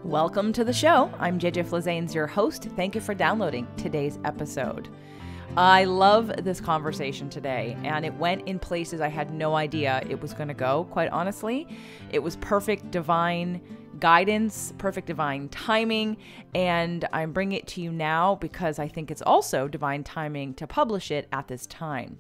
Welcome to the show. I'm JJ Flazanes, your host. Thank you for downloading today's episode. I love this conversation today, and it went in places I had no idea it was going to go, quite honestly. It was perfect divine guidance, perfect divine timing, and I'm bringing it to you now because I think it's also divine timing to publish it at this time.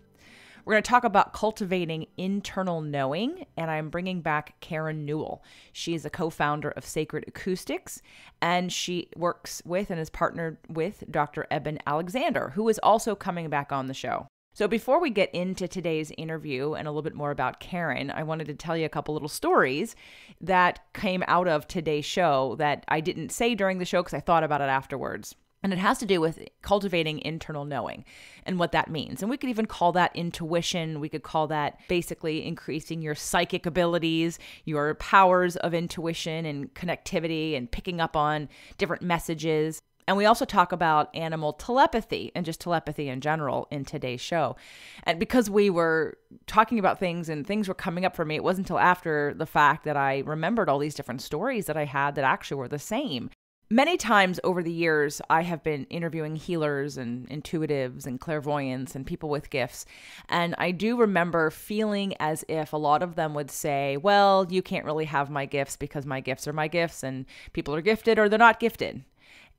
We're going to talk about cultivating internal knowing, and I'm bringing back Karen Newell. She is a co-founder of Sacred Acoustics, and she works with and is partnered with Dr. Eben Alexander, who is also coming back on the show. So before we get into today's interview and a little bit more about Karen, I wanted to tell you a couple little stories that came out of today's show that I didn't say during the show because I thought about it afterwards. And it has to do with cultivating internal knowing and what that means. And we could even call that intuition. We could call that basically increasing your psychic abilities, your powers of intuition and connectivity and picking up on different messages. And we also talk about animal telepathy and just telepathy in general in today's show. And because we were talking about things and things were coming up for me, it wasn't until after the fact that I remembered all these different stories that I had that actually were the same. Many times over the years, I have been interviewing healers and intuitives and clairvoyants and people with gifts. And I do remember feeling as if a lot of them would say, well, you can't really have my gifts because my gifts are my gifts and people are gifted or they're not gifted.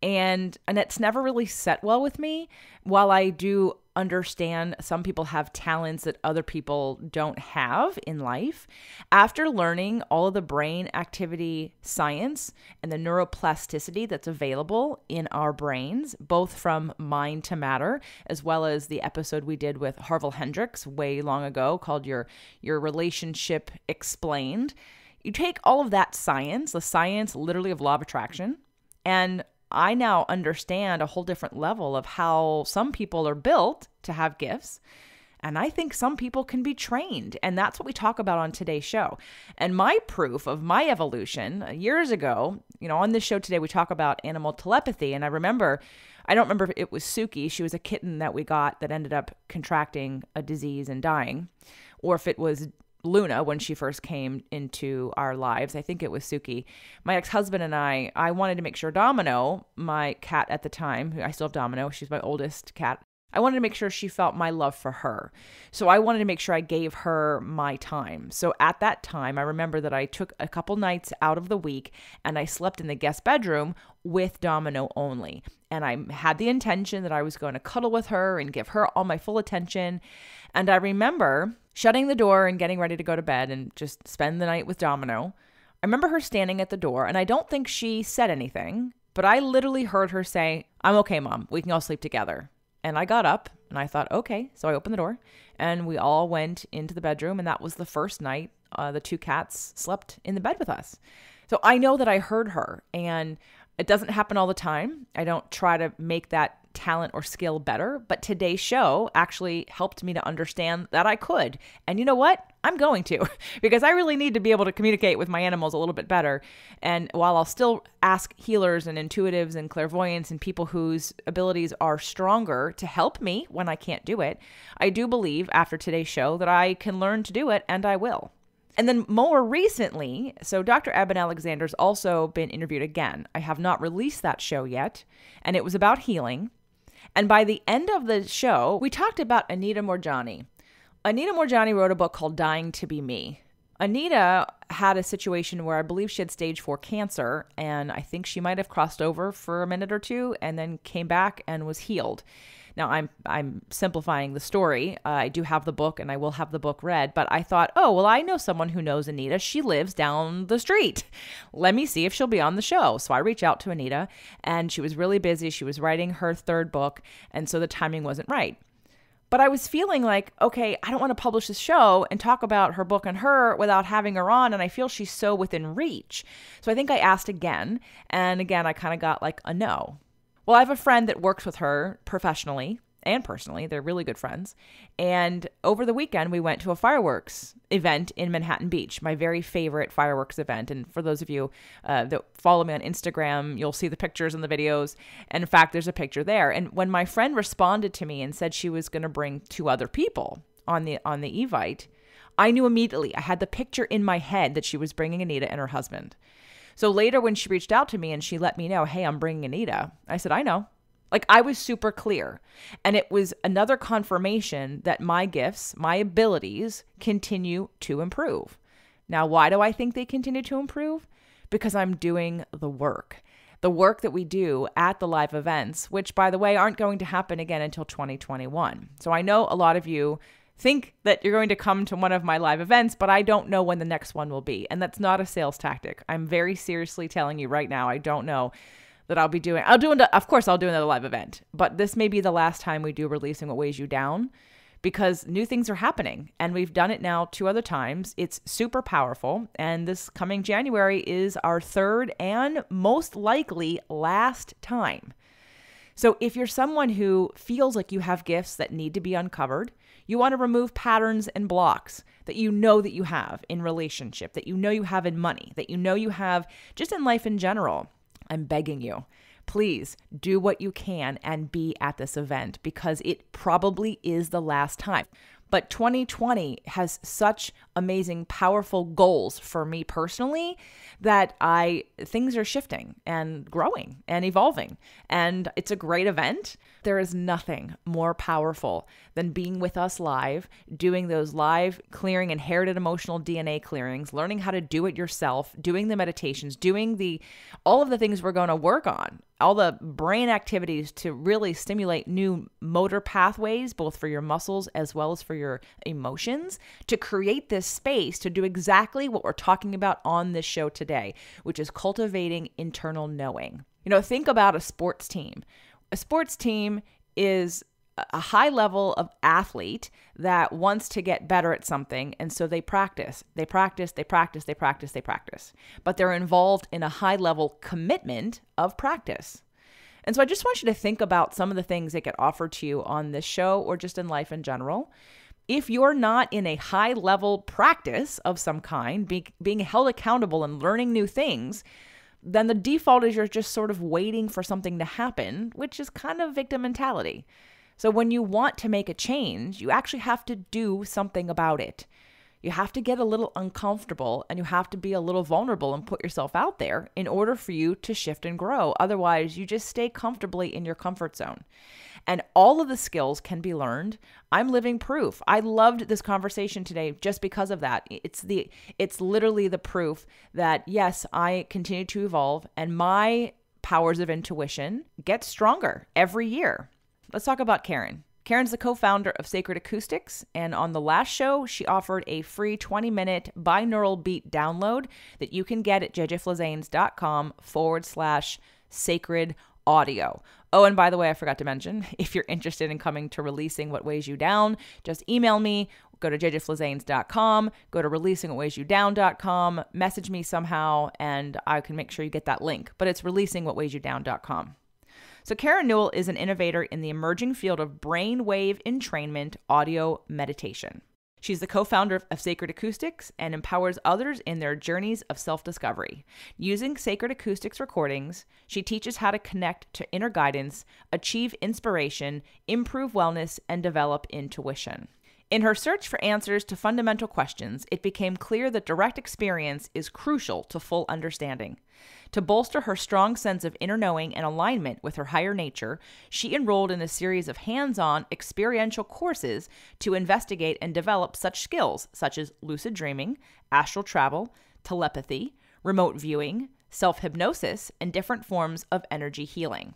And it's never really set well with me. While I do understand some people have talents that other people don't have in life, after learning all of the brain activity science and the neuroplasticity that's available in our brains, both from mind to matter, as well as the episode we did with Harville Hendrix way long ago called Your Relationship Explained, you take all of that science, the science literally of law of attraction, and I now understand a whole different level of how some people are built to have gifts. And I think some people can be trained. And that's what we talk about on today's show. And my proof of my evolution years ago, on this show today, we talk about animal telepathy. And I don't remember if it was Suki. She was a kitten that we got that ended up contracting a disease and dying, or if it was Luna when she first came into our lives. I think it was Suki. My ex-husband and I wanted to make sure Domino, my cat at the time, I still have Domino, she's my oldest cat, I wanted to make sure she felt my love for her. So I wanted to make sure I gave her my time. So at that time, I remember that I took a couple nights out of the week and I slept in the guest bedroom with Domino only. And I had the intention that I was going to cuddle with her and give her all my full attention. And I remember shutting the door and getting ready to go to bed and just spend the night with Domino. I remember her standing at the door, and I don't think she said anything, but I literally heard her say, "I'm okay, Mom. We can all sleep together." And I got up and I thought, okay. So I opened the door and we all went into the bedroom, and that was the first night the two cats slept in the bed with us. So I know that I heard her, and it doesn't happen all the time. I don't try to make that talent or skill better, but today's show actually helped me to understand that I could. And you know what? I'm going to, because I really need to be able to communicate with my animals a little bit better. And while I'll still ask healers and intuitives and clairvoyants and people whose abilities are stronger to help me when I can't do it, I do believe after today's show that I can learn to do it, and I will. And then more recently, so Dr. Eben Alexander's also been interviewed again. I have not released that show yet, and it was about healing. And by the end of the show, we talked about Anita Moorjani. Anita Moorjani wrote a book called Dying to Be Me. Anita had a situation where I believe she had stage 4 cancer, and I think she might have crossed over for a minute or two and then came back and was healed. Now, I'm simplifying the story. I do have the book, and I will have the book read, but I thought, oh, well, I know someone who knows Anita. She lives down the street. Let me see if she'll be on the show. So I reached out to Anita, and she was really busy. She was writing her 3rd book, and so the timing wasn't right. But I was feeling like, okay, I don't want to publish this show and talk about her book and her without having her on, and I feel she's so within reach. So I think I asked again, and again, I kind of got like a no. Well, I have a friend that works with her professionally and personally. They're really good friends. And over the weekend, we went to a fireworks event in Manhattan Beach, my very favorite fireworks event. And for those of you that follow me on Instagram, you'll see the pictures and the videos. And in fact, there's a picture there. And when my friend responded to me and said she was going to bring 2 other people on the Evite, I knew immediately. I had the picture in my head that she was bringing Anita and her husband. So later when she reached out to me and she let me know, hey, I'm bringing Anita, I said, I know. Like, I was super clear. And it was another confirmation that my gifts, my abilities continue to improve. Now, why do I think they continue to improve? Because I'm doing the work that we do at the live events, which, by the way, aren't going to happen again until 2021. So I know a lot of you think that you're going to come to one of my live events, but I don't know when the next one will be. And that's not a sales tactic. I'm very seriously telling you right now, I don't know that I'll do another live event, but this may be the last time we do Releasing What Weighs You Down, because new things are happening and we've done it now 2 other times. It's super powerful. And this coming January is our 3rd and most likely last time. So if you're someone who feels like you have gifts that need to be uncovered, you want to remove patterns and blocks that you have in relationship, that you have in money, that you have just in life in general, I'm begging you, please do what you can and be at this event, because it probably is the last time. But 2020 has such amazing, powerful goals for me personally that things are shifting and growing and evolving. And it's a great event. There is nothing more powerful than being with us live, doing those live clearing inherited emotional DNA clearings, learning how to do it yourself, doing the meditations, doing all of the things we're going to work on, all the brain activities to really stimulate new motor pathways, both for your muscles as well as for your emotions, to create this space to do exactly what we're talking about on this show today, which is cultivating internal knowing. Think about a sports team. A sports team is a high level of athlete that wants to get better at something. And so they practice. But they're involved in a high level commitment of practice. And so I just want you to think about some of the things that get offered to you on this show or just in life in general. If you're not in a high level practice of some kind, being held accountable and learning new things, then the default is you're just sort of waiting for something to happen, which is kind of victim mentality. So when you want to make a change, you actually have to do something about it. You have to get a little uncomfortable and you have to be a little vulnerable and put yourself out there in order for you to shift and grow. Otherwise, you just stay comfortably in your comfort zone. And all of the skills can be learned. I'm living proof. I loved this conversation today just because of that. It's literally the proof that, yes, I continue to evolve and my powers of intuition get stronger every year. Let's talk about Karen. Karen's the co-founder of Sacred Acoustics, and on the last show, she offered a free 20-minute binaural beat download that you can get at jjflazanes.com/sacred audio. Oh, and by the way, I forgot to mention, if you're interested in coming to Releasing What Weighs You Down, just email me, go to jjflazanes.com, go to releasingwhatweighsyoudown.com, message me somehow, and I can make sure you get that link. But it's releasingwhatweighsyoudown.com. So Karen Newell is an innovator in the emerging field of brainwave entrainment audio meditation. She's the co-founder of Sacred Acoustics and empowers others in their journeys of self-discovery. Using Sacred Acoustics recordings, she teaches how to connect to inner guidance, achieve inspiration, improve wellness, and develop intuition. In her search for answers to fundamental questions, it became clear that direct experience is crucial to full understanding. To bolster her strong sense of inner knowing and alignment with her higher nature, she enrolled in a series of hands-on experiential courses to investigate and develop such skills such as lucid dreaming, astral travel, telepathy, remote viewing, self-hypnosis, and different forms of energy healing.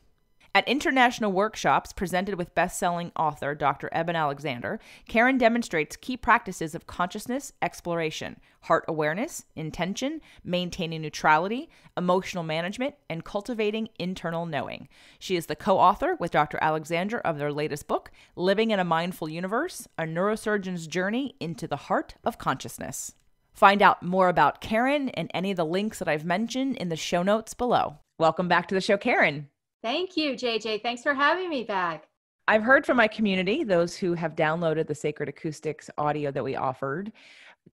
At international workshops presented with best-selling author Dr. Eben Alexander, Karen demonstrates key practices of consciousness exploration, heart awareness, intention, maintaining neutrality, emotional management, and cultivating internal knowing. She is the co-author with Dr. Alexander of their latest book, Living in a Mindful Universe, A Neurosurgeon's Journey into the Heart of Consciousness. Find out more about Karen and any of the links that I've mentioned in the show notes below. Welcome back to the show, Karen. Thank you, JJ. Thanks for having me back. I've heard from my community, those who have downloaded the Sacred Acoustics audio that we offered,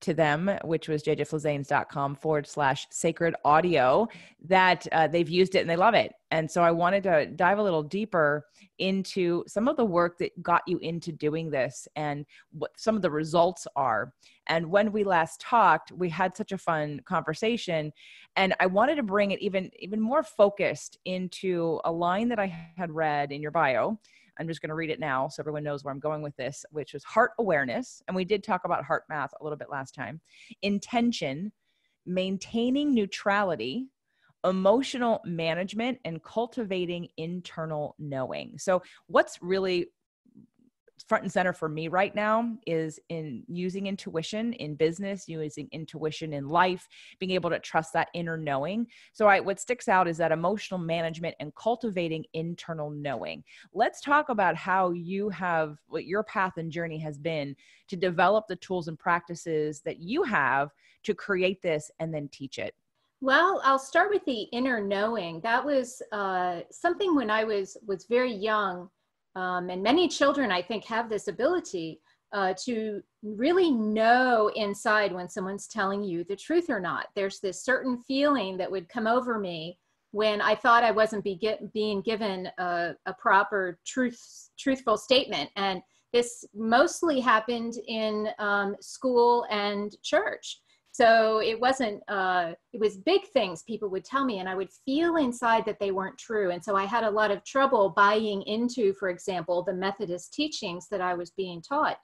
to them, which was jjflazanes.com/sacred audio, that they've used it and they love it. And so I wanted to dive a little deeper into some of the work that got you into doing this and what some of the results are. And when we last talked, we had such a fun conversation, and I wanted to bring it even more focused into a line that I had read in your bio. I'm just going to read it now so everyone knows where I'm going with this, which was heart awareness. And we did talk about heart math a little bit last time. Intention, maintaining neutrality, emotional management, and cultivating internal knowing. So what's really front and center for me right now is in using intuition in business, using intuition in life, being able to trust that inner knowing. So what sticks out is that emotional management and cultivating internal knowing. Let's talk about how what your path and journey has been to develop the tools and practices that you have to create this and then teach it. Well, I'll start with the inner knowing. That was something when I was very young. And many children, I think, have this ability to really know inside when someone's telling you the truth or not. There's this certain feeling that would come over me when I thought I wasn't being given a proper truthful statement. And this mostly happened in school and church. So it wasn't, it was big things people would tell me, and I would feel inside that they weren't true. And so I had a lot of trouble buying into, for example, the Methodist teachings that I was being taught.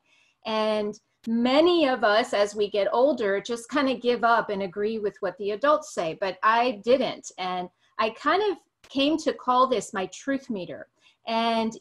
And many of us, as we get older, just kind of give up and agree with what the adults say, but I didn't. And I kind of came to call this my truth meter. And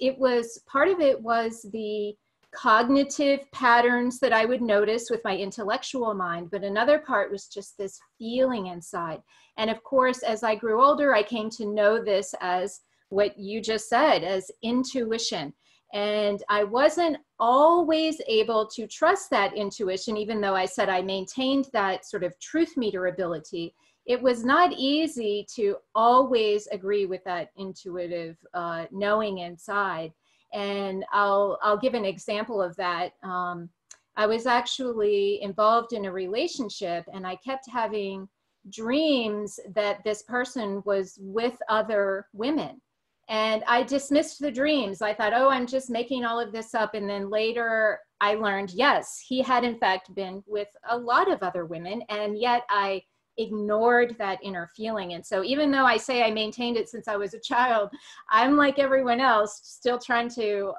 part of it was the cognitive patterns that I would notice with my intellectual mind, but another part was just this feeling inside. And of course, as I grew older, I came to know this as what you just said, as intuition. And I wasn't always able to trust that intuition, even though I said I maintained that sort of truth meter ability. It was not easy to always agree with that intuitive knowing inside. And I'll give an example of that. I was actually involved in a relationship, and I kept having dreams that this person was with other women. And I dismissed the dreams. I thought, oh, I'm just making all of this up. And then later I learned, yes, he had in fact been with a lot of other women. And yet I ignored that inner feeling. And so even though I say I maintained it since I was a child, I'm like everyone else, still trying to,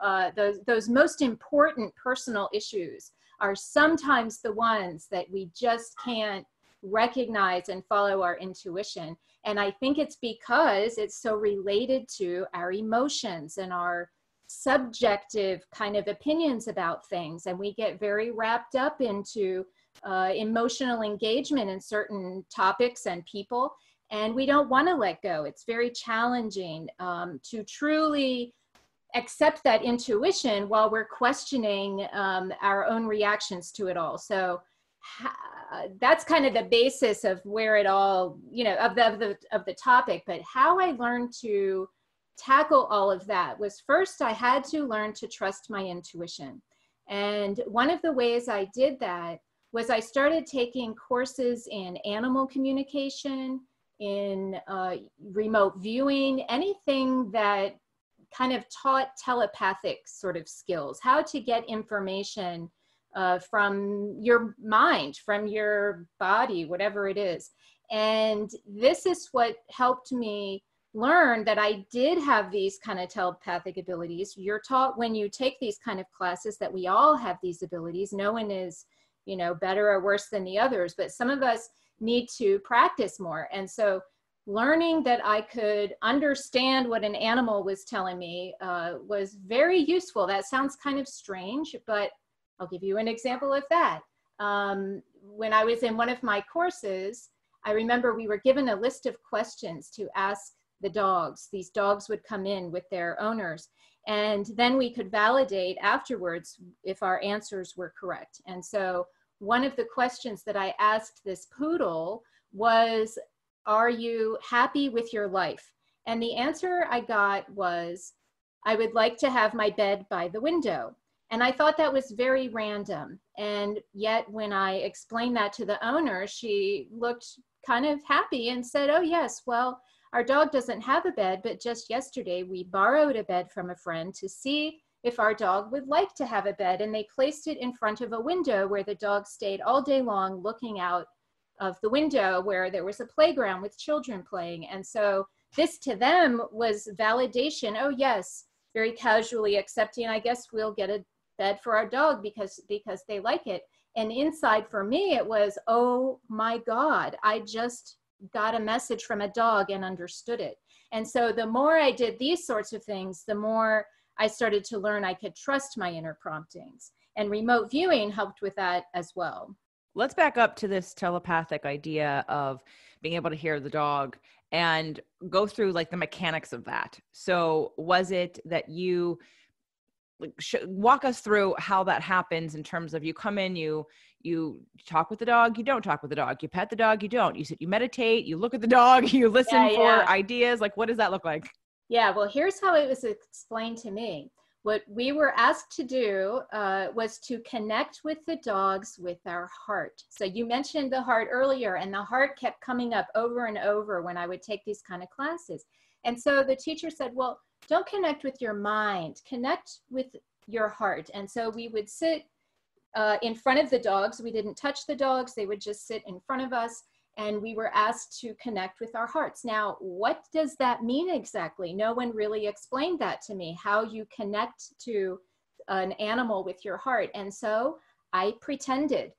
those most important personal issues are sometimes the ones that we just can't recognize and follow our intuition. And I think it's because it's so related to our emotions and our subjective kind of opinions about things. And we get very wrapped up into emotional engagement in certain topics and people, and we don't want to let go. It's very challenging to truly accept that intuition while we're questioning our own reactions to it all. So that's kind of the basis of where it all, of the topic. But how I learned to tackle all of that was, first I had to learn to trust my intuition. And one of the ways I did that was I started taking courses in animal communication, in remote viewing, anything that kind of taught telepathic sort of skills, how to get information from your mind, from your body, whatever it is. And this is what helped me learn that I did have these kind of telepathic abilities. You're taught when you take these kind of classes that we all have these abilities. No one is better or worse than the others, but some of us need to practice more. And so learning that I could understand what an animal was telling me was very useful. That sounds kind of strange, but I'll give you an example of that. When I was in one of my courses, I remember we were given a list of questions to ask the dogs. These dogs would come in with their owners, and then we could validate afterwards if our answers were correct. And so one of the questions that I asked this poodle was, are you happy with your life? And the answer I got was, I would like to have my bed by the window. And I thought that was very random. And yet when I explained that to the owner, she looked kind of happy and said, oh yes, well, our dog doesn't have a bed, but just yesterday we borrowed a bed from a friend to see if our dog would like to have a bed. And they placed it in front of a window where the dog stayed all day long looking out of the window where there was a playground with children playing. And so this to them was validation. Oh yes, very casually accepting, I guess we'll get a bed for our dog because they like it. And inside for me, it was, oh my God, I just got a message from a dog and understood it. And so the more I did these sorts of things, the more I started to learn I could trust my inner promptings. And remote viewing helped with that as well. Let's back up to this telepathic idea of being able to hear the dog and go through like the mechanics of that. So was it that you walk us through how that happens in terms of you come in, you talk with the dog, you don't talk with the dog, you pet the dog, you don't, you sit, you meditate, you look at the dog, you listen for ideas. Like, what does that look like? Yeah, well, here's how it was explained to me. What we were asked to do was to connect with the dogs with our heart. So you mentioned the heart earlier, and the heart kept coming up over and over when I would take these kind of classes. And so the teacher said, well, don't connect with your mind, connect with your heart. And so we would sit in front of the dogs. We didn't touch the dogs. They would just sit in front of us. And we were asked to connect with our hearts. Now, what does that mean exactly? No one really explained that to me, how you connect to an animal with your heart. And so I pretended.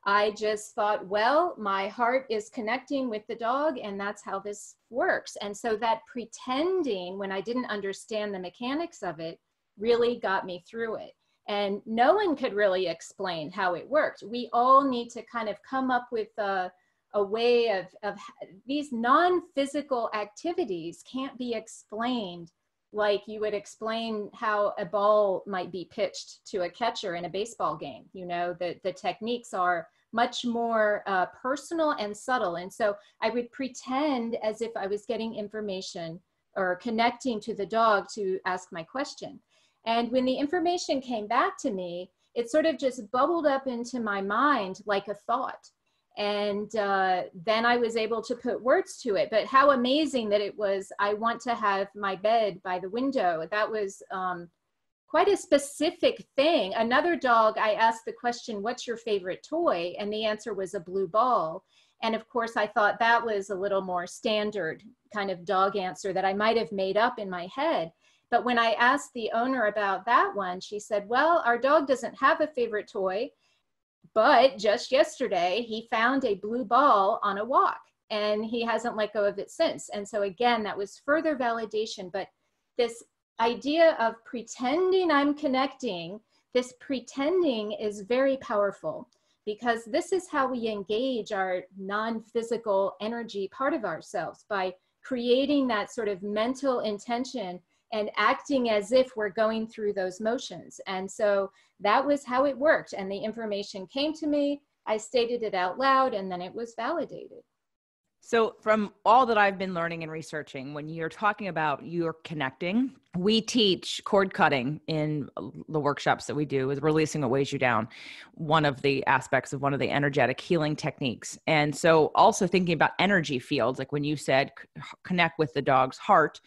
I just thought, well, my heart is connecting with the dog and that's how this works. And so that pretending, when I didn't understand the mechanics of it, really got me through it. And no one could really explain how it worked. We all need to kind of come up with a way of these non-physical activities can't be explained like you would explain how a ball might be pitched to a catcher in a baseball game. You know, the techniques are much more personal and subtle. And so I would pretend as if I was getting information or connecting to the dog to ask my question. And when the information came back to me, it sort of just bubbled up into my mind like a thought. And then I was able to put words to it. But how amazing that it was, I want to have my bed by the window. That was quite a specific thing. Another dog, I asked the question, what's your favorite toy? And the answer was a blue ball. And of course, I thought that was a little more standard kind of dog answer that I might have made up in my head. But when I asked the owner about that one, she said, well, our dog doesn't have a favorite toy, but just yesterday he found a blue ball on a walk and he hasn't let go of it since. And so again, that was further validation. But this idea of pretending I'm connecting, this pretending is very powerful because this is how we engage our non-physical energy part of ourselves, by creating that sort of mental intention and acting as if we're going through those motions. And so that was how it worked. And the information came to me, I stated it out loud, and then it was validated. So from all that I've been learning and researching, when you're talking about you're connecting, we teach cord cutting in the workshops that we do with releasing what weighs you down, one of the aspects of one of the energetic healing techniques. And so also thinking about energy fields, like when you said connect with the dog's heart,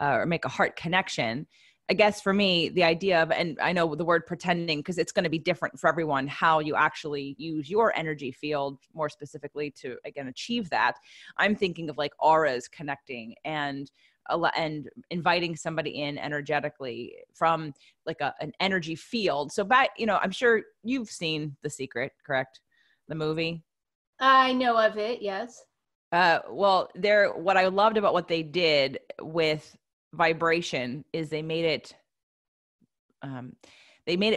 or make a heart connection. I guess for me, the idea of, and I know the word pretending, because it's going to be different for everyone, how you actually use your energy field more specifically to, again, achieve that. I'm thinking of like auras connecting and inviting somebody in energetically from like an energy field. So I'm sure you've seen The Secret, correct? The movie. I know of it. Yes. Well, what I loved about what they did with vibration is they made it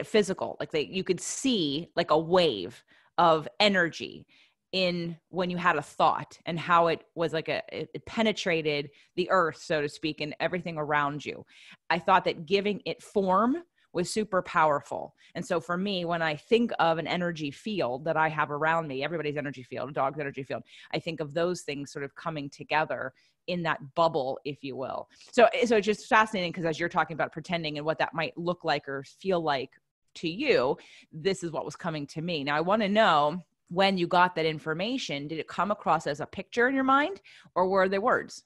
physical. Like you could see like a wave of energy in when you had a thought, and how it was like it penetrated the earth, so to speak, and everything around you. I thought that giving it form was super powerful. And so for me, when I think of an energy field that I have around me, everybody's energy field, a dog's energy field, I think of those things sort of coming together in that bubble, if you will. So it's just fascinating, because as you're talking about pretending and what that might look like or feel like to you, this is what was coming to me. Now I want to know, when you got that information, did it come across as a picture in your mind, or were they words?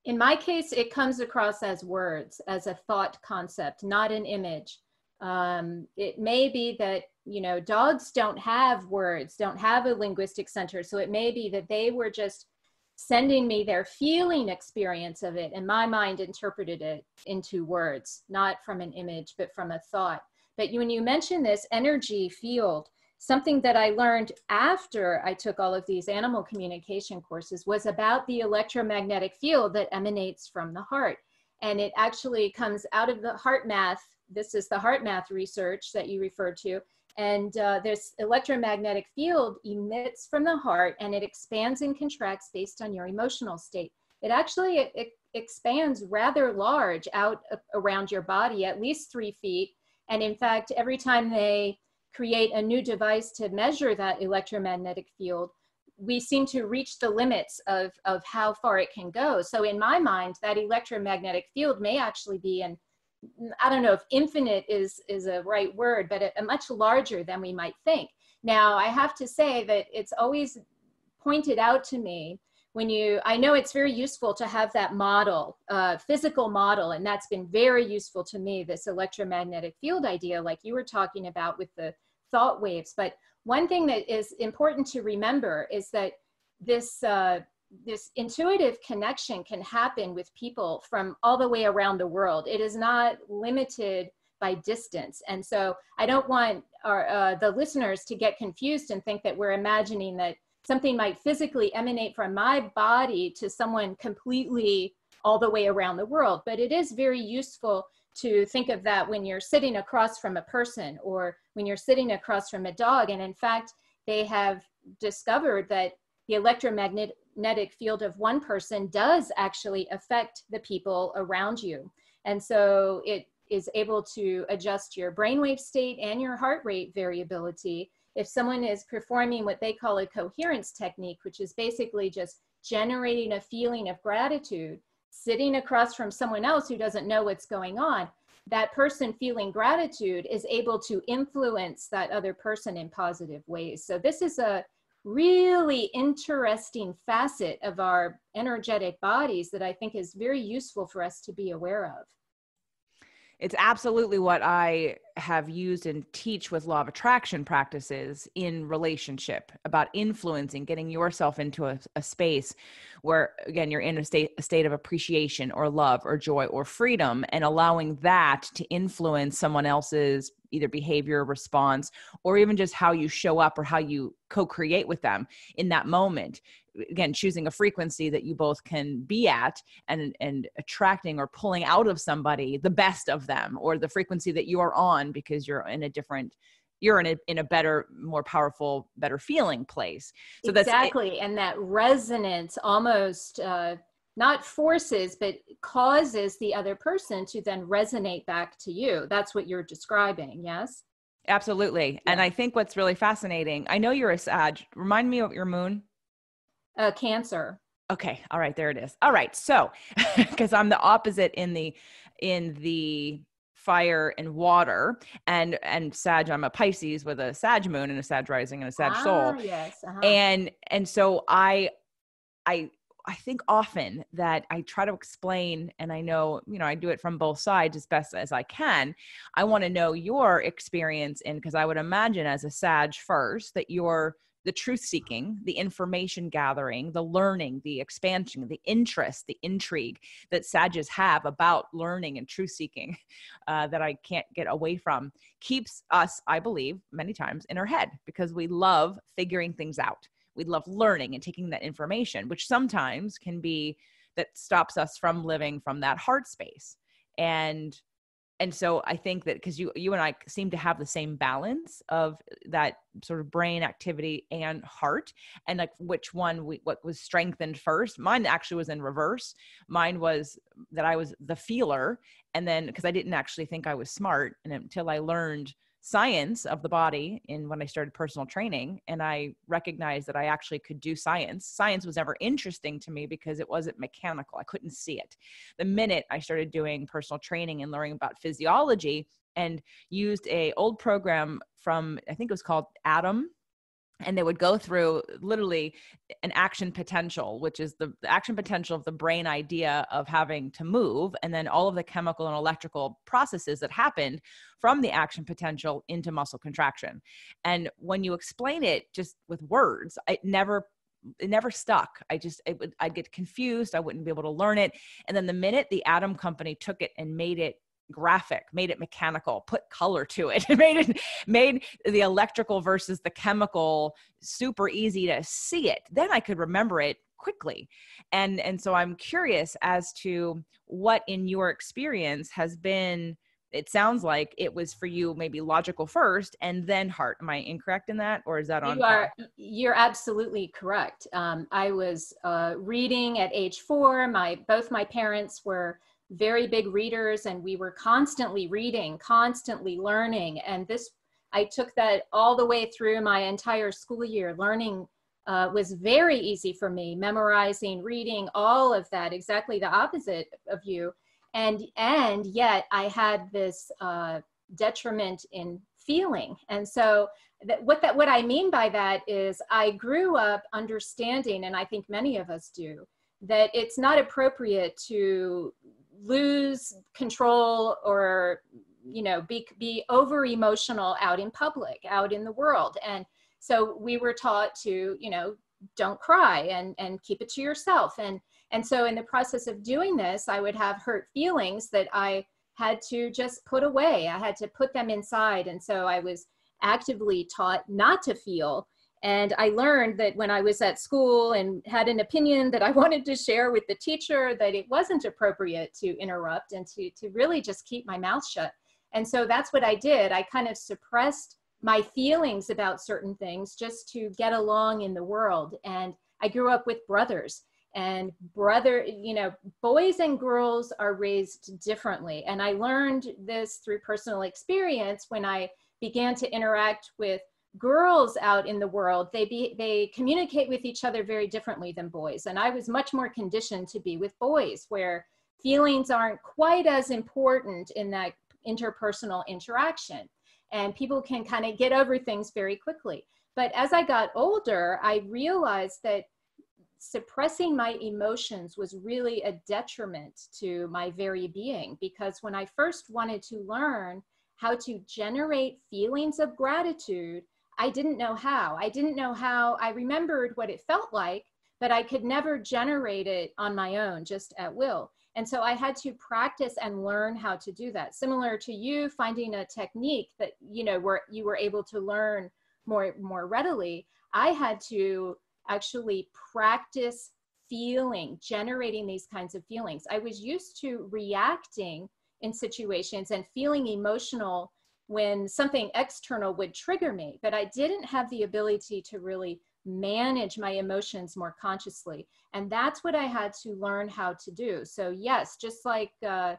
In my case, it comes across as words, as a thought concept, not an image. It may be that, dogs don't have words, don't have a linguistic center. So it may be that they were just sending me their feeling experience of it, and my mind interpreted it into words, not from an image, but from a thought. But when you mention this energy field, something that I learned after I took all of these animal communication courses was about the electromagnetic field that emanates from the heart. And it actually comes out of the heart math. This is the heart math research that you referred to. And this electromagnetic field emits from the heart, and it expands and contracts based on your emotional state. It actually it expands rather large out around your body, at least 3 feet. And in fact, every time they create a new device to measure that electromagnetic field, we seem to reach the limits of how far it can go. So in my mind, that electromagnetic field may actually be I don't know if infinite is a right word, but a much larger than we might think. Now, I have to say that it's always pointed out to me I know it's very useful to have that model, physical model, and that's been very useful to me, this electromagnetic field idea, like you were talking about with the thought waves. But one thing that is important to remember is that this intuitive connection can happen with people from all the way around the world. It is not limited by distance. And so I don't want the listeners to get confused and think that we're imagining that something might physically emanate from my body to someone completely all the way around the world. But it is very useful to think of that when you're sitting across from a person, or when you're sitting across from a dog. And in fact, they have discovered that the electromagnetic field of one person does actually affect the people around you. And so it is able to adjust your brainwave state and your heart rate variability. If someone is performing what they call a coherence technique, which is basically just generating a feeling of gratitude, sitting across from someone else who doesn't know what's going on, that person feeling gratitude is able to influence that other person in positive ways. So this is a really interesting facet of our energetic bodies that I think is very useful for us to be aware of. It's absolutely what I have used and teach with law of attraction practices in relationship, about influencing, getting yourself into a space where, again, you're in a state of appreciation or love or joy or freedom, and allowing that to influence someone else's either behavior, response, or even just how you show up or how you co-create with them in that moment. Again, choosing a frequency that you both can be at, and attracting or pulling out of somebody the best of them, or the frequency that you are on, because you're in a better, more powerful, better feeling place. So exactly. And that resonance almost not forces, but causes the other person to then resonate back to you. That's what you're describing. Yes. Absolutely. Yeah. And I think what's really fascinating, I know you're a Sag. Remind me of your moon. Cancer. Okay. All right. There it is. All right. So, because I'm the opposite in the fire and water, and Sag, I'm a Pisces with a Sag moon and a Sag rising and a Sag soul. Yes. Uh-huh. And so I think often that I try to explain, and I know, I do it from both sides as best as I can. I want to know your experience because I would imagine as a Sag first that you're the truth seeking, the information gathering, the learning, the expansion, the interest, the intrigue that Sages have about learning and truth seeking that I can't get away from, keeps us, I believe, many times in our head, because we love figuring things out. We love learning and taking that information, which sometimes can be that stops us from living from that heart space. And so I think that because you and I seem to have the same balance of that sort of brain activity and heart, and like what was strengthened first. Mine actually was in reverse. Mine was that I was the feeler. And then, because I didn't actually think I was smart, and until I learned science of the body in when I started personal training, and I recognized that I actually could do science. Science was never interesting to me because it wasn't mechanical. I couldn't see it. The minute I started doing personal training and learning about physiology and used a old program from, I think it was called Atom, and they would go through literally an action potential, which is the action potential of the brain idea of having to move, and then all of the chemical and electrical processes that happened from the action potential into muscle contraction. And when you explain it just with words, it never stuck. I'd get confused. I wouldn't be able to learn it. And then the minute the Atom company took it and made it graphic, made it mechanical, put color to it, made the electrical versus the chemical super easy to see it, then I could remember it quickly. And so I'm curious as to what in your experience has been, it sounds like it was for you maybe logical first and then heart. Am I incorrect in that, or is that on par? You're absolutely correct. I was reading at age 4. Both my parents were very big readers, and we were constantly reading, constantly learning. And I took that all the way through my entire school year. Learning was very easy for me, memorizing, reading, all of that, exactly the opposite of you. And yet I had this detriment in feeling. And so what I mean by that is I grew up understanding, and I think many of us do, that it's not appropriate to lose control or, be over emotional out in public, out in the world. And so we were taught to, don't cry and keep it to yourself. And so in the process of doing this, I would have hurt feelings that I had to just put away. I had to put them inside. And so I was actively taught not to feel. And I learned that when I was at school and had an opinion that I wanted to share with the teacher, that it wasn't appropriate to interrupt and to really just keep my mouth shut. And so that's what I did. I kind of suppressed my feelings about certain things just to get along in the world. And I grew up with brothers, and boys and girls are raised differently. And I learned this through personal experience when I began to interact with girls out in the world. They communicate with each other very differently than boys. And I was much more conditioned to be with boys, where feelings aren't quite as important in that interpersonal interaction. And people can kind of get over things very quickly. But as I got older, I realized that suppressing my emotions was really a detriment to my very being, because when I first wanted to learn how to generate feelings of gratitude, I didn't know how. I remembered what it felt like, but I could never generate it on my own, just at will. And so I had to practice and learn how to do that. Similar to you finding a technique that, where you were able to learn more readily, I had to actually practice generating these kinds of feelings. I was used to reacting in situations and feeling emotional when something external would trigger me, but I didn't have the ability to really manage my emotions more consciously. And that's what I had to learn how to do. So yes, just like, the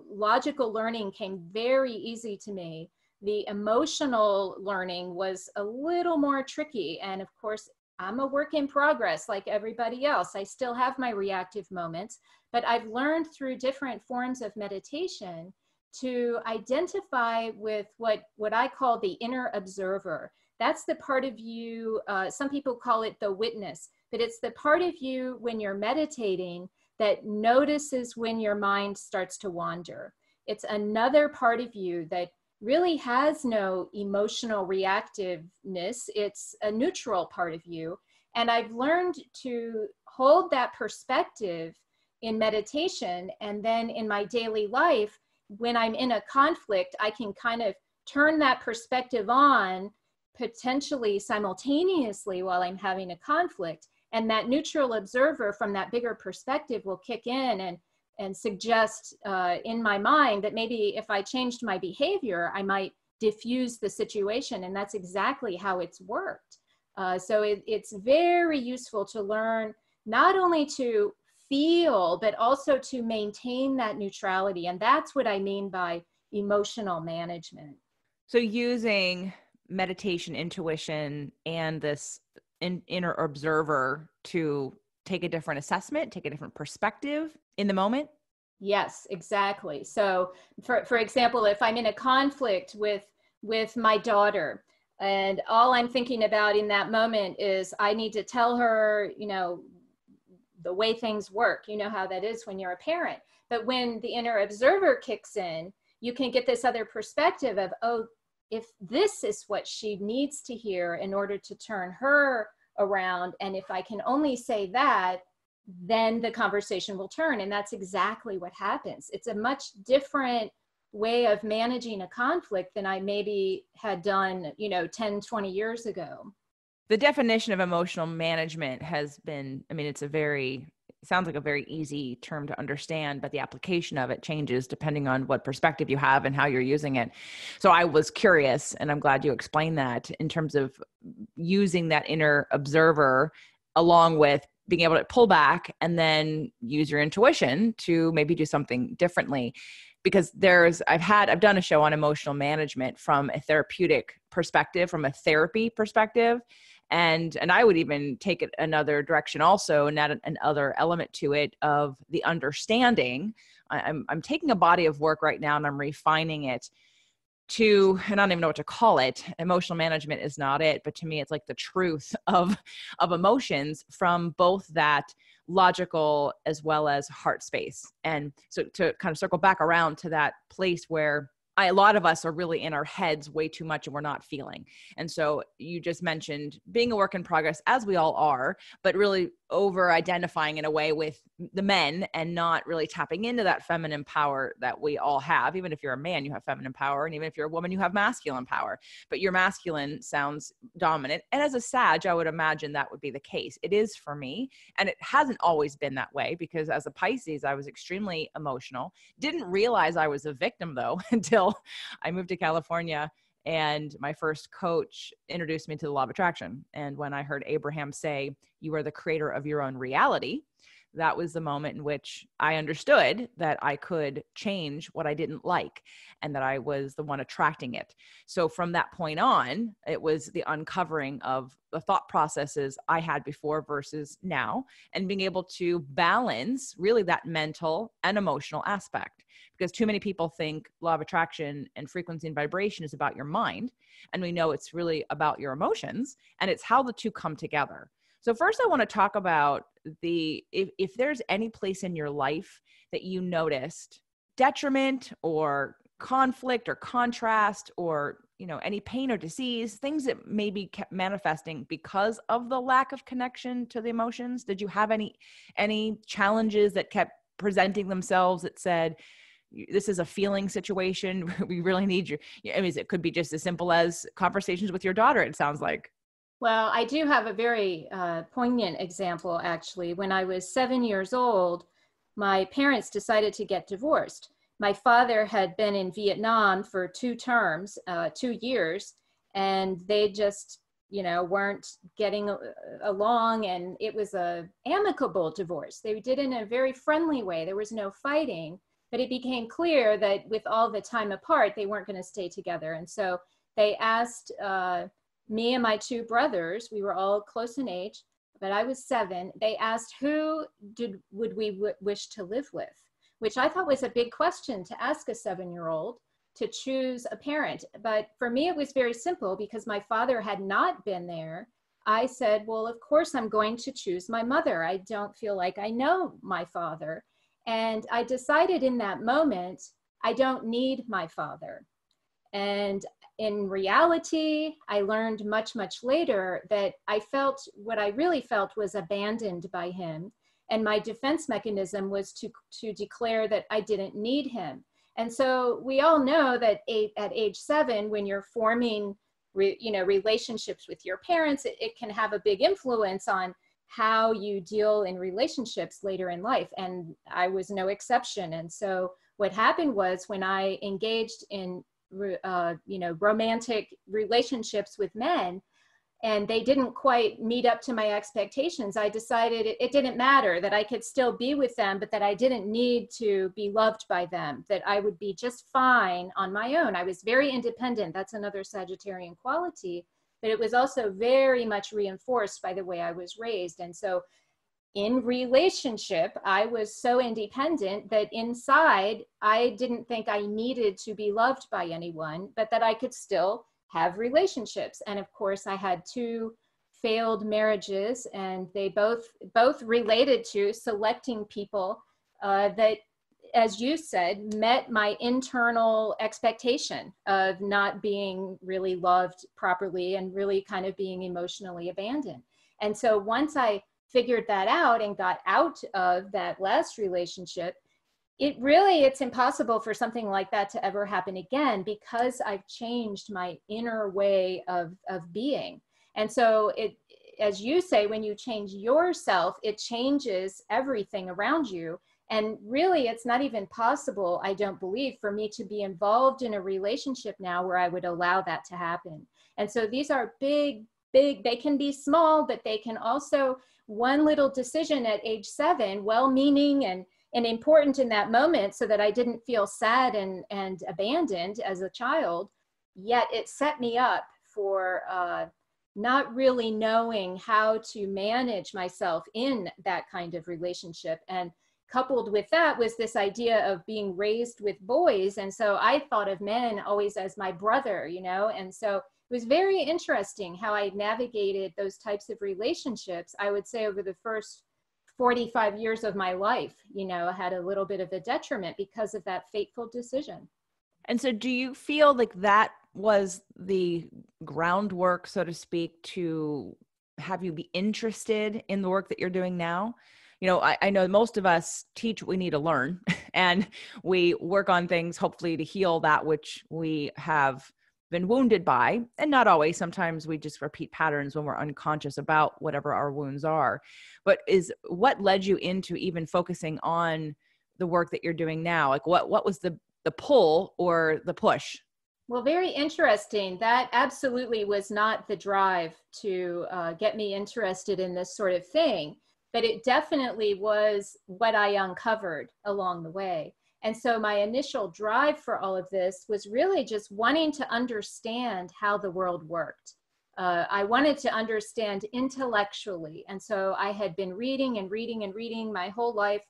logical learning came very easy to me. The emotional learning was a little more tricky. And of course, I'm a work in progress like everybody else. I still have my reactive moments, but I've learned through different forms of meditation to identify with what I call the inner observer. That's the part of you, some people call it the witness, but it's the part of you when you're meditating that notices when your mind starts to wander. It's another part of you that really has no emotional reactiveness. It's a neutral part of you. And I've learned to hold that perspective in meditation, and then in my daily life, when I'm in a conflict, I can kind of turn that perspective on potentially simultaneously while I'm having a conflict. And that neutral observer from that bigger perspective will kick in and suggest in my mind that maybe if I changed my behavior, I might diffuse the situation. And that's exactly how it's worked. So it's very useful to learn not only to feel, but also to maintain that neutrality. And that's what I mean by emotional management. So using meditation, intuition, and this inner observer to take a different assessment, take a different perspective in the moment. Yes, exactly. So for example, if I'm in a conflict with my daughter, and all I'm thinking about in that moment is I need to tell her, the way things work. You know how that is when you're a parent. But when the inner observer kicks in, you can get this other perspective of, oh, if this is what she needs to hear in order to turn her around, and if I can only say that, then the conversation will turn. And that's exactly what happens. It's a much different way of managing a conflict than I maybe had done, 10, 20 years ago. The definition of emotional management has been, I mean, it sounds like a very easy term to understand, but the application of it changes depending on what perspective you have and how you're using it. So I was curious, and I'm glad you explained that, in terms of using that inner observer along with being able to pull back and then use your intuition to maybe do something differently. Because I've done a show on emotional management from a therapeutic perspective, from a therapy perspective. And I would even take it another direction also, and add another element to it of the understanding. I'm taking a body of work right now and I'm refining it to, and I don't even know what to call it. Emotional management is not it, but to me, it's like the truth of emotions from both that logical as well as heart space. And so to kind of circle back around to that place where a lot of us are really in our heads way too much and we're not feeling. And so you just mentioned being a work in progress, as we all are, but really over identifying in a way with the men and not really tapping into that feminine power that we all have. Even if you're a man, you have feminine power. And even if you're a woman, you have masculine power, but your masculine sounds dominant. And as a Sag, I would imagine that would be the case. It is for me. And it hasn't always been that way, because as a Pisces, I was extremely emotional. Didn't realize I was a victim though, until I moved to California. And my first coach introduced me to the law of attraction. And when I heard Abraham say, "You are the creator of your own reality," that was the moment in which I understood that I could change what I didn't like and that I was the one attracting it. So from that point on, it was the uncovering of the thought processes I had before versus now, and being able to balance really that mental and emotional aspect. Because too many people think law of attraction and frequency and vibration is about your mind. And we know it's really about your emotions, and it's how the two come together. So first I want to talk about if there's any place in your life that you noticed detriment or conflict or contrast, or, any pain or disease, things that maybe kept manifesting because of the lack of connection to the emotions. Did you have any challenges that kept presenting themselves that said, this is a feeling situation, we really need you? I mean, it could be just as simple as conversations with your daughter, it sounds like. Well, I do have a very poignant example, actually. When I was 7 years old, my parents decided to get divorced. My father had been in Vietnam for 2 terms, 2 years, and they just, weren't getting along, and it was a amicable divorce. They did it in a very friendly way. There was no fighting, but it became clear that with all the time apart, they weren't going to stay together. And so they asked me and my 2 brothers, we were all close in age, but I was 7. They asked who would we wish to live with, which I thought was a big question to ask a 7-year-old, to choose a parent. But for me, it was very simple, because my father had not been there. I said, well, of course I'm going to choose my mother. I don't feel like I know my father. And I decided in that moment, I don't need my father. And in reality, I learned much, much later that what I really felt was abandoned by him. And my defense mechanism was to declare that I didn't need him. And so we all know that at age 7, when you're forming relationships with your parents, it can have a big influence on how you deal in relationships later in life. And I was no exception. And so what happened was, when I engaged in romantic relationships with men, and they didn't quite meet up to my expectations, I decided it didn't matter, that I could still be with them, but that I didn't need to be loved by them, that I would be just fine on my own. I was very independent. That's another Sagittarian quality, but it was also very much reinforced by the way I was raised. And so in relationship, I was so independent that inside, I didn't think I needed to be loved by anyone, but that I could still have relationships. And of course, I had 2 failed marriages, and they both related to selecting people that, as you said, met my internal expectation of not being really loved properly and really kind of being emotionally abandoned. And so once I figured that out and got out of that last relationship, it's impossible for something like that to ever happen again, because I've changed my inner way of being. And so as you say, when you change yourself, it changes everything around you. And really, it's not even possible, I don't believe, for me to be involved in a relationship now where I would allow that to happen. And so these are big, they can be small, but they can also, one little decision at age 7, well-meaning and important in that moment, so that I didn't feel sad and abandoned as a child, yet it set me up for not really knowing how to manage myself in that kind of relationship. And coupled with that was this idea of being raised with boys. And so I thought of men always as my brother, and so it was very interesting how I navigated those types of relationships. I would say over the first 45 years of my life, had a little bit of a detriment because of that fateful decision. And so do you feel like that was the groundwork, so to speak, to have you be interested in the work that you're doing now? I know most of us teach what we need to learn, and we work on things hopefully to heal that which we have been wounded by. And not always, sometimes we just repeat patterns when we're unconscious about whatever our wounds are. But what led you into even focusing on the work that you're doing now? Like what was the pull or the push? Well, very interesting. That absolutely was not the drive to get me interested in this sort of thing, but it definitely was what I uncovered along the way. And so my initial drive for all of this was really just wanting to understand how the world worked. I wanted to understand intellectually. And so I had been reading and reading and reading my whole life.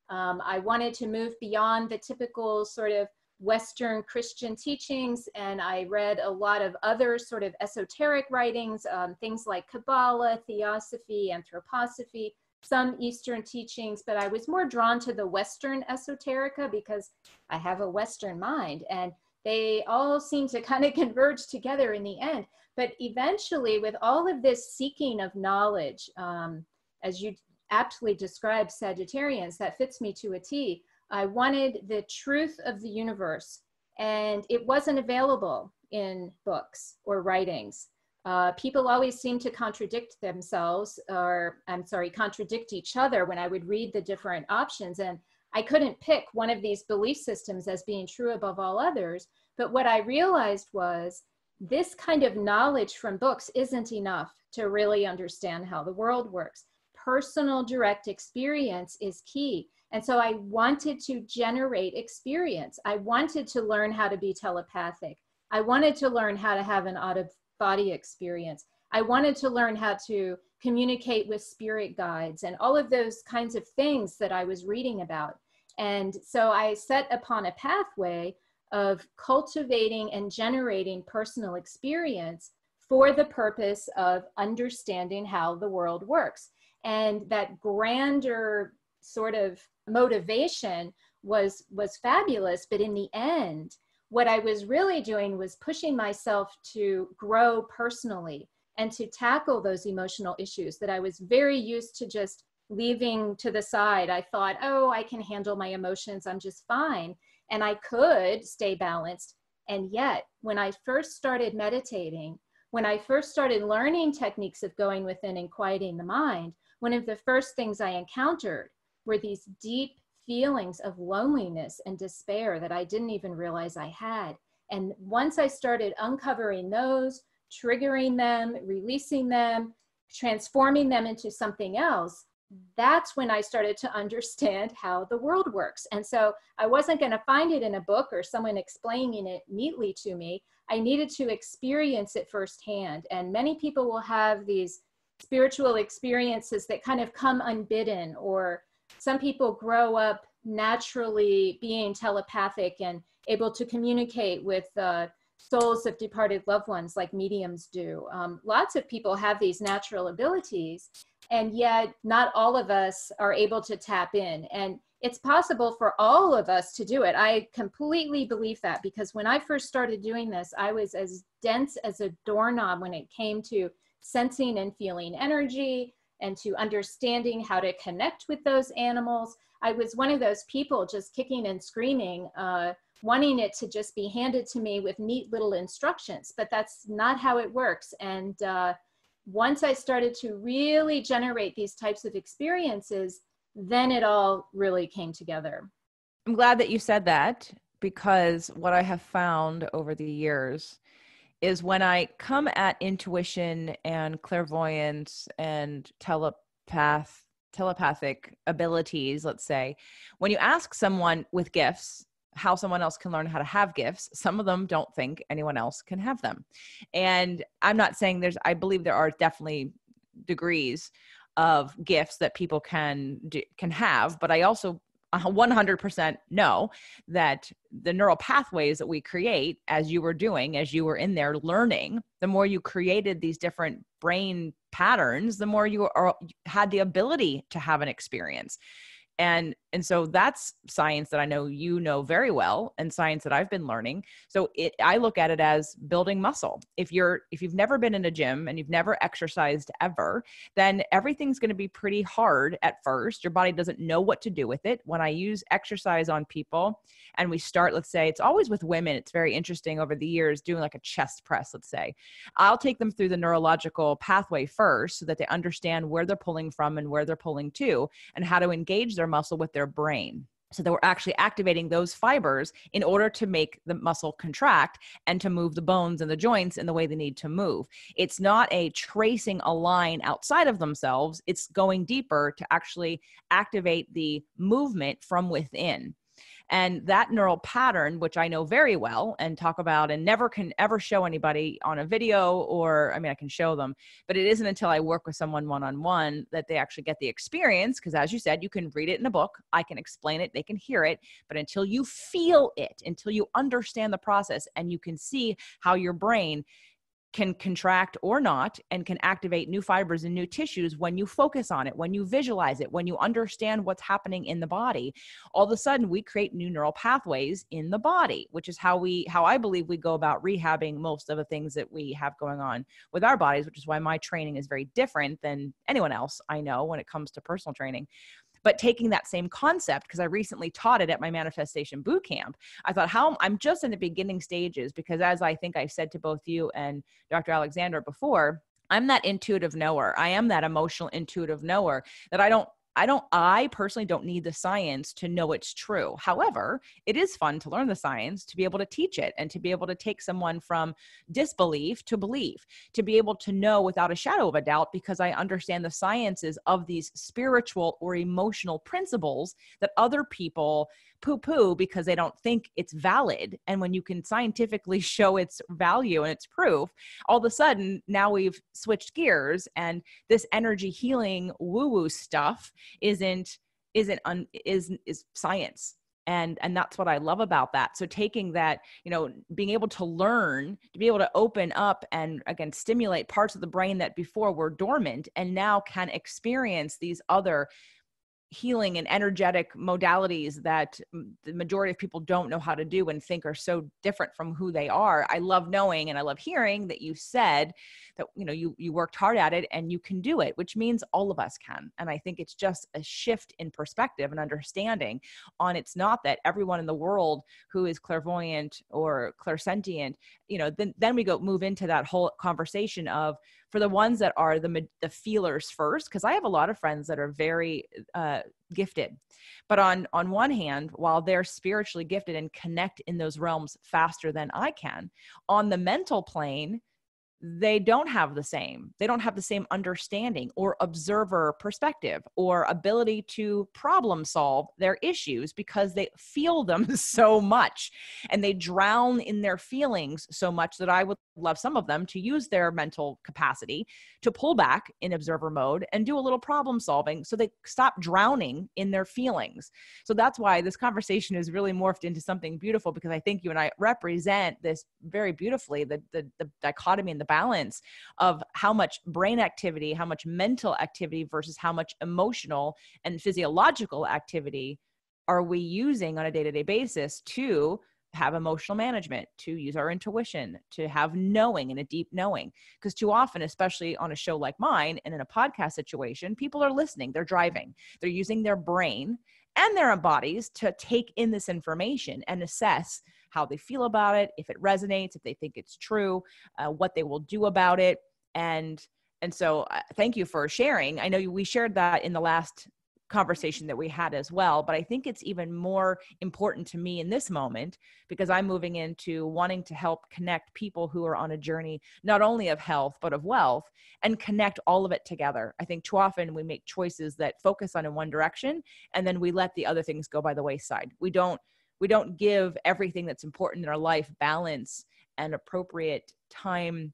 I wanted to move beyond the typical sort of Western Christian teachings, and I read a lot of other sort of esoteric writings, things like Kabbalah, Theosophy, Anthroposophy, some Eastern teachings, but I was more drawn to the Western esoterica because I have a Western mind, and they all seem to kind of converge together in the end. But eventually, with all of this seeking of knowledge, as you aptly described Sagittarians, that fits me to a T. I wanted the truth of the universe, and it wasn't available in books or writings. People always seem to contradict themselves, or contradict each other when I would read the different options. And I couldn't pick one of these belief systems as being true above all others. But what I realized was this kind of knowledge from books isn't enough to really understand how the world works. Personal direct experience is key. And so I wanted to generate experience. I wanted to learn how to be telepathic. I wanted to learn how to have an out-of-body experience. I wanted to learn how to communicate with spirit guides and all of those kinds of things that I was reading about. And so I set upon a pathway of cultivating and generating personal experience for the purpose of understanding how the world works. And that grander sort of motivation was fabulous. But in the end, what I was really doing was pushing myself to grow personally and to tackle those emotional issues that I was very used to just leaving to the side. I thought, oh, I can handle my emotions. I'm just fine. And I could stay balanced. And yet, when I first started meditating, when I first started learning techniques of going within and quieting the mind, one of the first things I encountered were these deep feelings of loneliness and despair that I didn't even realize I had. And once I started uncovering those, triggering them, releasing them, transforming them into something else, that's when I started to understand how the world works. And so I wasn't going to find it in a book or someone explaining it neatly to me. I needed to experience it firsthand. And many people will have these spiritual experiences that kind of come unbidden, or some people grow up naturally being telepathic and able to communicate with souls of departed loved ones like mediums do. Lots of people have these natural abilities, and yet not all of us are able to tap in. And it's possible for all of us to do it. I completely believe that, because when I first started doing this, I was as dense as a doorknob when it came to sensing and feeling energy and to understanding how to connect with those animals. I was one of those people just kicking and screaming, wanting it to just be handed to me with neat little instructions, but that's not how it works. And once I started to really generate these types of experiences, then it all really came together. I'm glad that you said that, because what I have found over the years is when I come at intuition and clairvoyance and telepathic abilities, let's say, when you ask someone with gifts how someone else can learn how to have gifts, some of them don't think anyone else can have them. And I'm not saying I believe there are definitely degrees of gifts that people can have, but I also 100% know that the neural pathways that we create, as you were doing, as you were in there learning, the more you created these different brain patterns, the more you had the ability to have an experience. And so that's science that I know you know very well, and science that I've been learning. So I look at it as building muscle. If you've never been in a gym and you've never exercised ever, then everything's going to be pretty hard at first. Your body doesn't know what to do with it. When I use exercise on people and we start, let's say, it's always with women, it's very interesting over the years, doing like a chest press, let's say. I'll take them through the neurological pathway first so that they understand where they're pulling from and where they're pulling to, and how to engage their muscle with their brain, so that we're actually activating those fibers in order to make the muscle contract and to move the bones and the joints in the way they need to move. It's not a tracing a line outside of themselves. It's going deeper to actually activate the movement from within. And that neural pattern, which I know very well and talk about and never can ever show anybody on a video, or, I mean, I can show them, but it isn't until I work with someone one-on-one that they actually get the experience. Because as you said, you can read it in a book, I can explain it, they can hear it, but until you feel it, until you understand the process and you can see how your brain can contract or not, and can activate new fibers and new tissues when you focus on it, when you visualize it, when you understand what's happening in the body, all of a sudden we create new neural pathways in the body, which is how I believe we go about rehabbing most of the things that we have going on with our bodies, which is why my training is very different than anyone else I know when it comes to personal training. But taking that same concept, because I recently taught it at my manifestation boot camp, I thought, I'm just in the beginning stages, because as I think I said to both you and Dr. Alexander before, I'm that intuitive knower. I am that emotional intuitive knower that I personally don't need the science to know it's true. However, it is fun to learn the science, to be able to teach it, and to be able to take someone from disbelief to belief, to be able to know without a shadow of a doubt, because I understand the sciences of these spiritual or emotional principles that other people poo-poo because they don't think it's valid. And when you can scientifically show its value and its proof, all of a sudden now we've switched gears, and this energy healing woo-woo stuff is science. And that's what I love about that. So taking that, being able to learn, to be able to open up and again, stimulate parts of the brain that before were dormant and now can experience these other healing and energetic modalities that the majority of people don't know how to do and think are so different from who they are. I love knowing and I love hearing that you said that, you worked hard at it and you can do it, which means all of us can. And I think it's just a shift in perspective and understanding on, it's not that everyone in the world who is clairvoyant or clairsentient, then we move into that whole conversation of, for the ones that are the feelers first, because I have a lot of friends that are very gifted, but on one hand, while they're spiritually gifted and connect in those realms faster than I can, on the mental plane, they don't have the same understanding or observer perspective or ability to problem solve their issues because they feel them so much and they drown in their feelings so much that I would love some of them to use their mental capacity to pull back in observer mode and do a little problem solving so they stop drowning in their feelings. So that's why this conversation is really morphed into something beautiful, because I think you and I represent this very beautifully, the dichotomy and the balance of how much brain activity, how much mental activity versus how much emotional and physiological activity are we using on a day-to-day basis to have emotional management, to use our intuition, to have knowing and a deep knowing. Because too often, especially on a show like mine and in a podcast situation, people are listening, they're driving, they're using their brain and their bodies to take in this information and assess how they feel about it, if it resonates, if they think it's true, what they will do about it. And so thank you for sharing. I know we shared that in the last conversation that we had as well, but I think it's even more important to me in this moment because I'm moving into wanting to help connect people who are on a journey, not only of health, but of wealth, and connect all of it together. I think too often we make choices that focus on in one direction, and then we let the other things go by the wayside. We don't give everything that's important in our life balance and appropriate time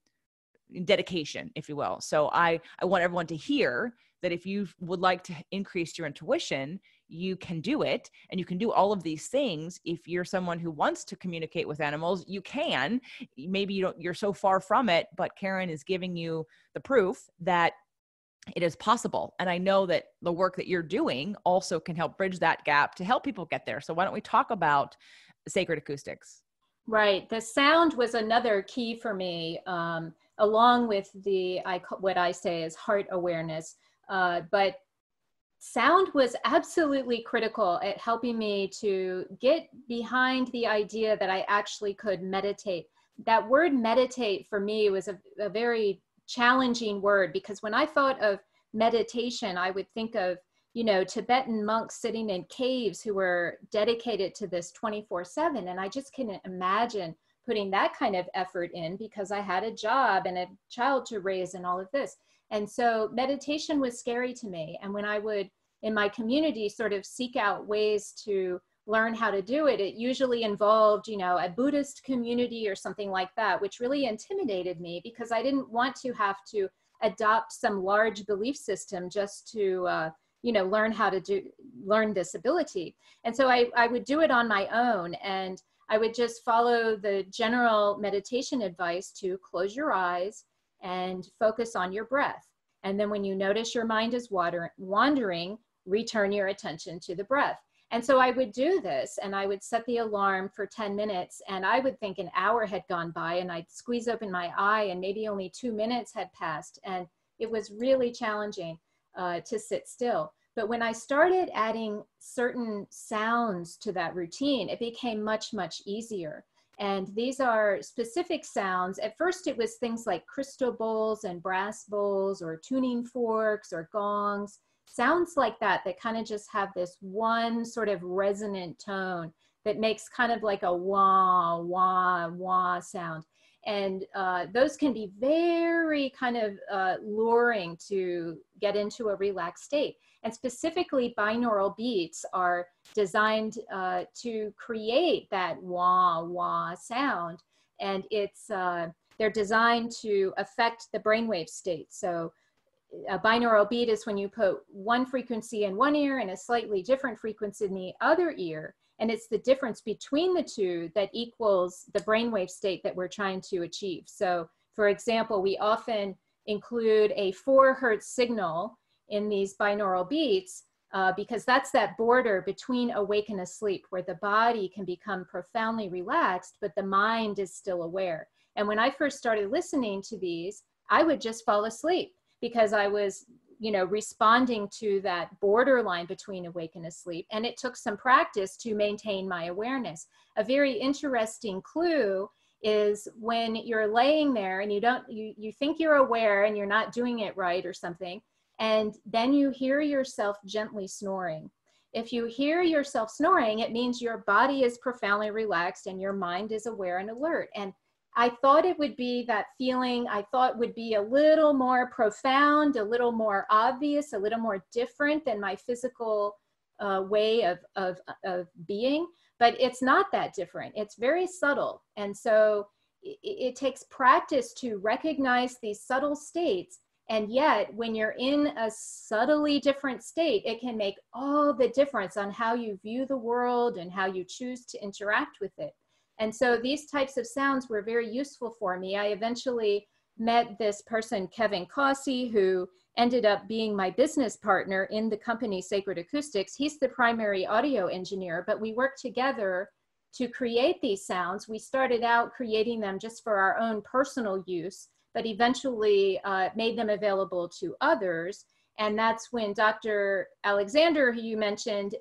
dedication, if you will. So I want everyone to hear that if you would like to increase your intuition, you can do it. And you can do all of these things. If you're someone who wants to communicate with animals, you can. Maybe you're so far from it, but Karen is giving you the proof that it is possible. And I know that the work that you're doing also can help bridge that gap to help people get there. So why don't we talk about Sacred Acoustics? Right. The sound was another key for me, along with what I say is heart awareness. But sound was absolutely critical at helping me to get behind the idea that I actually could meditate. That word meditate for me was a very challenging word, because when I thought of meditation, I would think of, Tibetan monks sitting in caves who were dedicated to this 24/7. And I just couldn't imagine putting that kind of effort in, because I had a job and a child to raise and all of this. And so meditation was scary to me. And when I would, in my community, sort of seek out ways to learn how to do it, it usually involved, a Buddhist community or something like that, which really intimidated me, because I didn't want to have to adopt some large belief system just to, learn this ability. And so I would do it on my own, and I would just follow the general meditation advice to close your eyes and focus on your breath. And then when you notice your mind is wandering, return your attention to the breath. And so I would do this, and I would set the alarm for 10 minutes, and I would think an hour had gone by, and I'd squeeze open my eye and maybe only 2 minutes had passed. And it was really challenging to sit still. But when I started adding certain sounds to that routine, it became much, much easier. And these are specific sounds. At first, it was things like crystal bowls and brass bowls, or tuning forks or gongs, sounds like that kind of just have this one sort of resonant tone that makes kind of like a wah, wah, wah sound. And those can be very kind of luring to get into a relaxed state. And specifically, binaural beats are designed to create that wah, wah sound. And they're designed to affect the brainwave state. So a binaural beat is when you put one frequency in one ear and a slightly different frequency in the other ear. And it's the difference between the two that equals the brainwave state that we're trying to achieve. So for example, we often include a 4 hertz signal in these binaural beats because that's that border between awake and asleep, where the body can become profoundly relaxed, but the mind is still aware. And when I first started listening to these, I would just fall asleep, because I was, responding to that borderline between awake and asleep. And it took some practice to maintain my awareness. A very interesting clue is when you're laying there and you think you're aware and you're not doing it right or something, and then you hear yourself gently snoring. If you hear yourself snoring, it means your body is profoundly relaxed and your mind is aware and alert. And I thought it would be that feeling. I thought would be a little more profound, a little more obvious, a little more different than my physical way of being. But it's not that different. It's very subtle. And so it takes practice to recognize these subtle states. And yet, when you're in a subtly different state, it can make all the difference on how you view the world and how you choose to interact with it. And so these types of sounds were very useful for me. I eventually met this person, Kevin Causey, who ended up being my business partner in the company Sacred Acoustics. He's the primary audio engineer, but we worked together to create these sounds. We started out creating them just for our own personal use, but eventually made them available to others. And that's when Dr. Alexander, who you mentioned,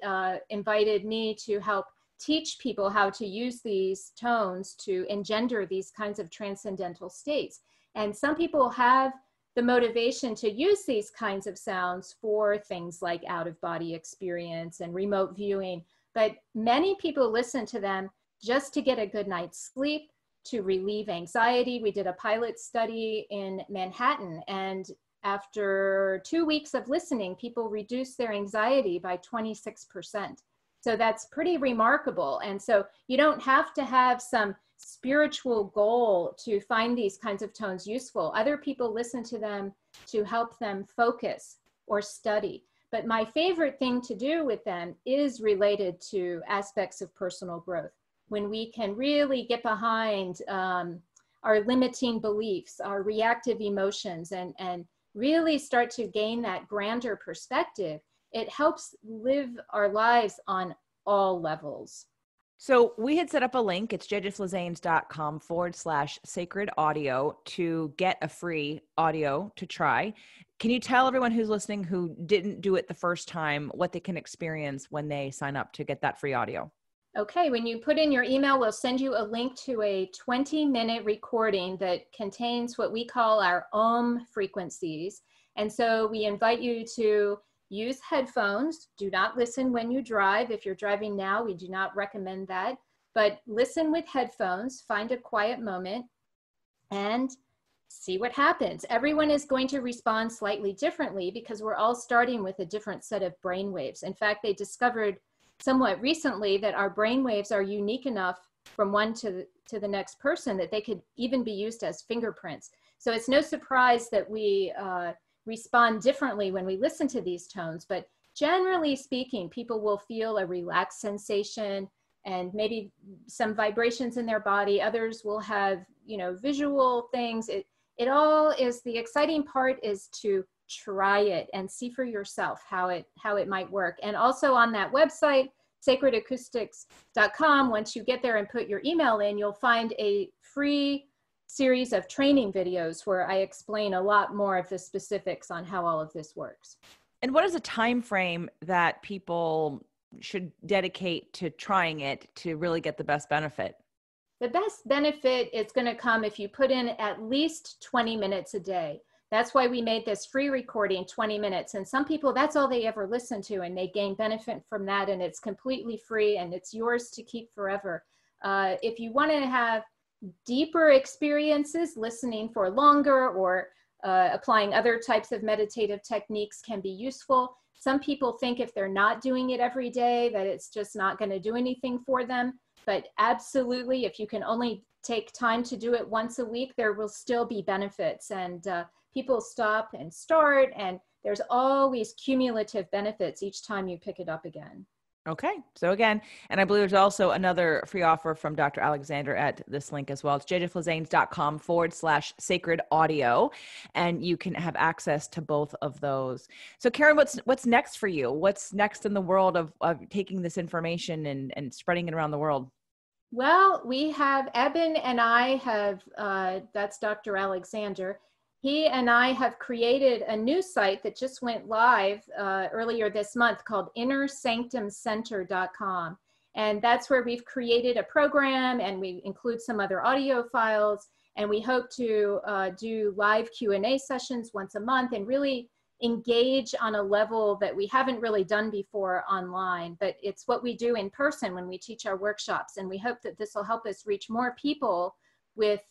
invited me to help teach people how to use these tones to engender these kinds of transcendental states. And some people have the motivation to use these kinds of sounds for things like out-of-body experience and remote viewing, but many people listen to them just to get a good night's sleep, to relieve anxiety. We did a pilot study in Manhattan, and after 2 weeks of listening, people reduced their anxiety by 26%. So that's pretty remarkable. And so you don't have to have some spiritual goal to find these kinds of tones useful. Other people listen to them to help them focus or study. But my favorite thing to do with them is related to aspects of personal growth. When we can really get behind our limiting beliefs, our reactive emotions, and really start to gain that grander perspective, it helps live our lives on all levels. So we had set up a link. It's jjflizanes.com/sacred audio to get a free audio to try. Can you tell everyone who's listening who didn't do it the first time what they can experience when they sign up to get that free audio? Okay, when you put in your email, we'll send you a link to a 20-minute recording that contains what we call our frequencies. And so we invite you to use headphones. Do not listen when you drive. If you're driving now, we do not recommend that. But listen with headphones, find a quiet moment, and see what happens. Everyone is going to respond slightly differently because we're all starting with a different set of brain waves. In fact, they discovered somewhat recently that our brain waves are unique enough from one to the next person that they could even be used as fingerprints. So it's no surprise that we respond differently when we listen to these tones, but generally speaking, people will feel a relaxed sensation and maybe some vibrations in their body. Others will have, visual things. It all is, the exciting part is to try it and see for yourself how it might work. And also on that website, sacredacoustics.com, once you get there and put your email in, you'll find a free series of training videos where I explain a lot more of the specifics on how all of this works. And what is a time frame that people should dedicate to trying it to really get the best benefit? The best benefit is going to come if you put in at least 20 minutes a day. That's why we made this free recording, 20 minutes. And some people, that's all they ever listen to, and they gain benefit from that, and it's completely free and it's yours to keep forever. If you want to have deeper experiences, listening for longer or applying other types of meditative techniques can be useful. Some people think if they're not doing it every day, that it's just not going to do anything for them. But absolutely, if you can only take time to do it once a week, there will still be benefits. And people stop and start, and there's always cumulative benefits each time you pick it up again. Okay. So again, and I believe there's also another free offer from Dr. Alexander at this link as well. It's jjflizanes.com/sacred audio. And you can have access to both of those. So Karen, what's next for you? What's next in the world of taking this information and spreading it around the world? Well, we have, Eben and I have, that's Dr. Alexander. He and I have created a new site that just went live earlier this month called innersanctumcenter.com. And that's where we've created a program, and we include some other audio files. And we hope to do live Q&A sessions once a month and really engage on a level that we haven't really done before online. But it's what we do in person when we teach our workshops. And we hope that this will help us reach more people with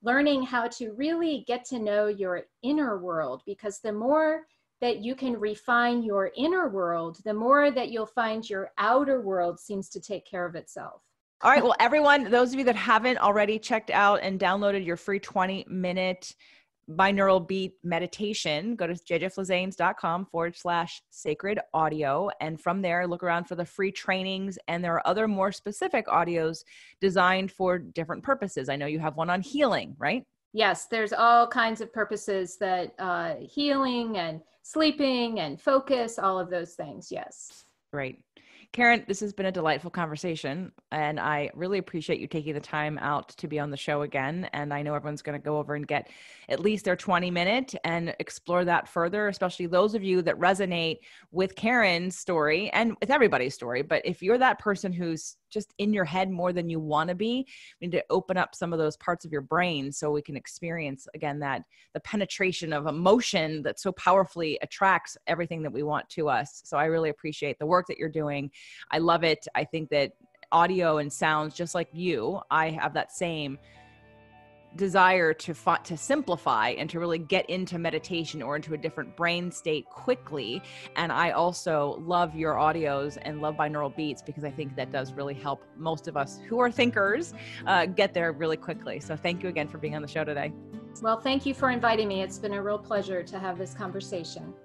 learning how to really get to know your inner world, because the more that you can refine your inner world, the more that you'll find your outer world seems to take care of itself. All right. Well, everyone, those of you that haven't already checked out and downloaded your free 20-minute binaural beat meditation, go to jjflizanes.com/sacred audio. And from there, look around for the free trainings. And there are other more specific audios designed for different purposes. I know you have one on healing, right? Yes, there's all kinds of purposes that healing and sleeping and focus, all of those things. Yes. Great. Karen, this has been a delightful conversation, and I really appreciate you taking the time out to be on the show again. And I know everyone's going to go over and get at least their 20-minute and explore that further, especially those of you that resonate with Karen's story and with everybody's story. But if you're that person who's just in your head more than you want to be, we need to open up some of those parts of your brain so we can experience, again, that the penetration of emotion that so powerfully attracts everything that we want to us. So I really appreciate the work that you're doing. I love it. I think that audio and sounds, just like you, I have that same desire to simplify and to really get into meditation or into a different brain state quickly. And I also love your audios and love binaural beats, because I think that does really help most of us who are thinkers get there really quickly. So thank you again for being on the show today. Well, thank you for inviting me. It's been a real pleasure to have this conversation.